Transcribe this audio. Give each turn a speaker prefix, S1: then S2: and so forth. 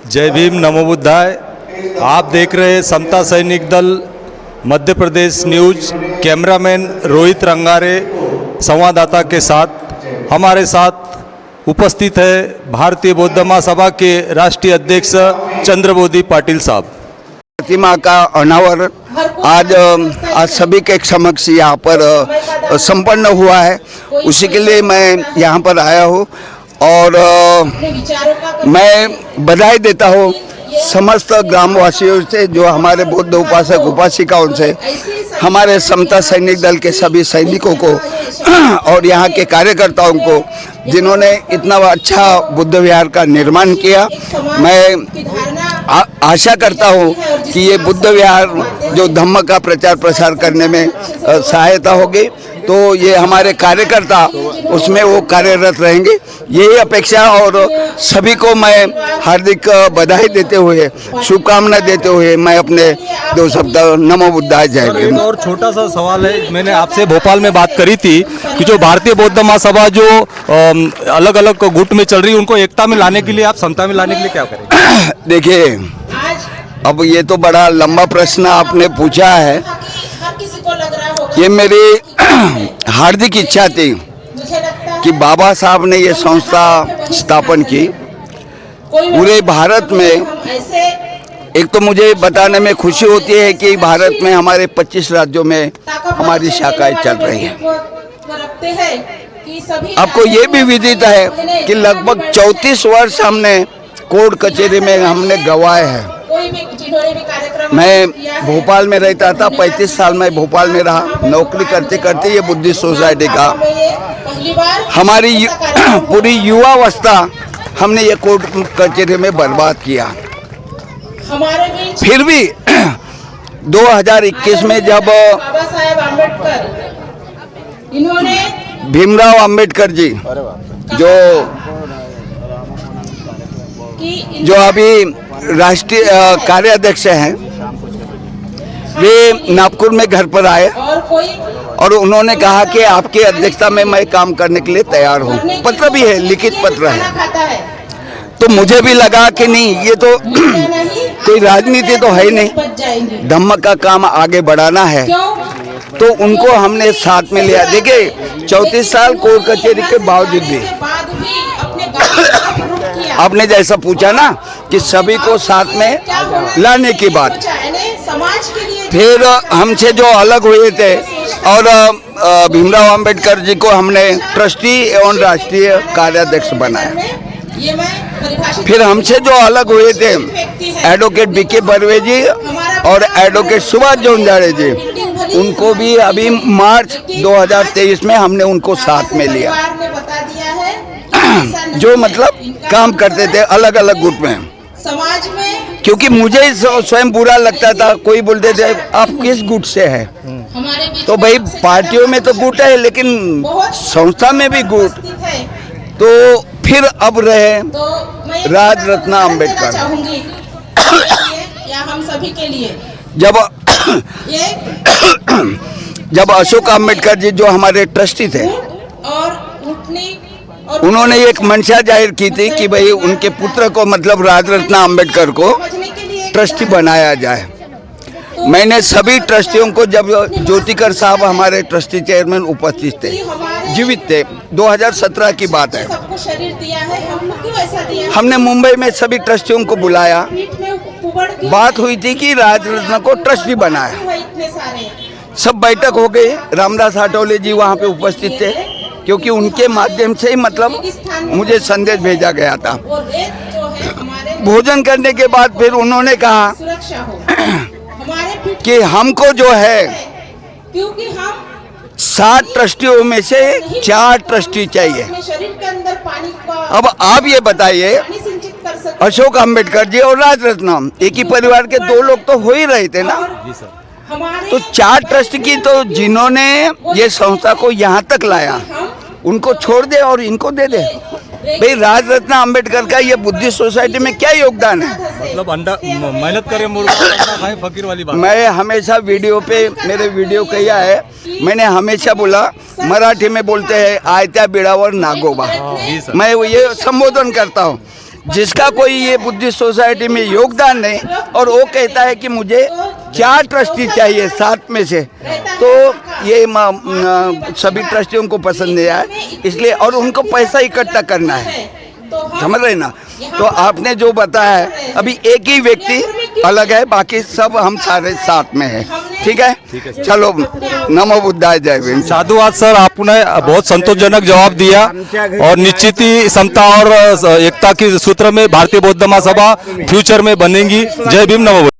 S1: जय भीम, नमो बुद्धाय। आप देख रहे हैं समता सैनिक दल मध्य प्रदेश न्यूज। कैमरामैन रोहित रंगारे संवाददाता के साथ हमारे साथ उपस्थित है भारतीय बौद्ध महासभा के राष्ट्रीय अध्यक्ष चंद्रबोधि पाटिल साहब।
S2: प्रतिमा का अनावरण आज सभी के समक्ष यहाँ पर संपन्न हुआ है, उसी के लिए मैं यहाँ पर आया हूँ और मैं बधाई देता हूँ समस्त ग्रामवासियों से, जो हमारे बौद्ध उपासक उपासिकाओं से, हमारे समता सैनिक दल के सभी सैनिकों को और यहाँ के कार्यकर्ताओं को, जिन्होंने इतना अच्छा बुद्ध विहार का निर्माण किया। मैं आशा करता हूँ कि ये बुद्ध विहार जो धम्म का प्रचार प्रसार करने में सहायता होगी, तो ये हमारे कार्यकर्ता उसमें वो कार्यरत रहेंगे, यही अपेक्षा। और सभी को मैं हार्दिक बधाई देते हुए, शुभकामना देते हुए मैं अपने 2 शब्द नमो बुद्धाय जय भीम।
S1: और छोटा सा सवाल है, मैंने आपसे भोपाल में बात करी थी कि जो भारतीय बौद्ध महासभा जो अलग अलग गुट में चल रही है, उनको एकता में लाने के लिए, आप समता में लाने के लिए क्या करेंगे?
S2: देखिए, अब ये तो बड़ा लंबा प्रश्न आपने पूछा है। ये मेरी हार्दिक इच्छा थी कि बाबा साहब ने ये संस्था स्थापन की पूरे भारत में। एक तो मुझे बताने में खुशी होती है कि भारत में हमारे 25 राज्यों में हमारी शाखाएं चल रही हैं। आपको ये भी विदित है कि लगभग 34 वर्ष हमने कोर्ट कचहरी में हमने गवाए हैं। मैं भोपाल में रहता था, 35 साल में भोपाल में रहा। नौकरी करते करते ये बुद्धिस्ट सोसाइटी का हमारी पूरी युवावस्था हमने ये कोर्ट कचहरी में बर्बाद किया। फिर भी 2021 में जब भीमराव अंबेडकर जी जो अभी राष्ट्रीय कार्याध्यक्ष हैं, वे नागपुर में घर पर आए और उन्होंने कहा कि आपकी अध्यक्षता में मैं काम करने के लिए तैयार हूँ। पत्र भी है, लिखित पत्र है। तो मुझे भी लगा कि नहीं, ये तो कोई राजनीति तो है नहीं, धम्म का काम आगे बढ़ाना है, तो उनको हमने साथ में लिया। देखिए, 34 साल कोर्ट कचहरी के बावजूद भी आपने जैसा पूछा ना कि सभी को साथ में लाने की बात, फिर हमसे जो अलग हुए थे और भीमराव अंबेडकर जी को हमने ट्रस्टी एवं राष्ट्रीय कार्याध्यक्ष बनाया। फिर हमसे जो अलग हुए थे एडवोकेट बीके बर्वे जी और एडवोकेट सुभाष जोंजाड़े जी, उनको भी अभी मार्च 2023 में हमने उनको साथ में लिया। जो मतलब काम करते थे अलग अलग गुट में, समाज में, क्योंकि मुझे स्वयं बुरा लगता था। कोई बोलते थे आप किस गुट से हैं, तो भाई पार्टियों में तो गुट है, लेकिन संस्था में भी गुट। तो फिर अब रहे राज रत्ना अम्बेडकर। हम सभी के लिए जब अशोक अम्बेडकर जी जो हमारे ट्रस्टी थे, उन्होंने एक मंशा जाहिर की थी कि भाई उनके पुत्र को, मतलब राजरत्ना अम्बेडकर को ट्रस्टी बनाया जाए। मैंने सभी ट्रस्टियों को, जब ज्योतिकर साहब हमारे ट्रस्टी चेयरमैन उपस्थित थे, जीवित थे, 2017 की बात है, हमने मुंबई में सभी ट्रस्टियों को बुलाया। बात हुई थी कि राजरत्ना को ट्रस्टी बनाया। सब बैठक हो गई। रामदास आठवले जी वहाँ पे उपस्थित थे, क्योंकि उनके माध्यम से ही मतलब मुझे संदेश भेजा गया था। भोजन करने के बाद फिर उन्होंने कहा कि हमको जो है 7 ट्रस्टियों में से 4 ट्रस्टी चाहिए। अब आप ये बताइए, अशोक अम्बेडकर जी और राजरत्ना एक ही परिवार के 2 लोग तो हो ही रहे थे ना। तो 4 ट्रस्ट की, तो जिन्होंने ये संस्था को यहाँ तक लाया उनको छोड़ दे और इनको दे दे। भाई राजरत्ना अम्बेडकर का ये बुद्धिस्ट सोसाइटी में क्या योगदान है?
S1: मतलब मेहनत करें, खाएं, फकीर वाली बात।
S2: मैं हमेशा वीडियो पे, मेरे वीडियो किया है, मैंने हमेशा बोला, मराठी में बोलते हैं आयत्या बिड़ावर नागोबा। मैं ये संबोधन करता हूँ जिसका कोई ये बुद्धिस्ट सोसाइटी में योगदान नहीं और वो कहता है कि मुझे 4 ट्रस्टी चाहिए 7 में से, तो ये सभी ट्रस्टियों को पसंद नहीं आया, इसलिए और उनको पैसा इकट्ठा करना है, समझ रहे ना। तो आपने जो बताया है, अभी एक ही व्यक्ति अलग है, बाकी सब हम सारे साथ में हैं, ठीक है। चलो, नमो बुद्धाय, जय भीम।
S1: साधुवाद सर, आपने बहुत संतोषजनक जवाब दिया और निश्चित ही समता और एकता के सूत्र में भारतीय बौद्ध महासभा फ्यूचर में बनेगी। जय भीम, नमो बुद्धाय।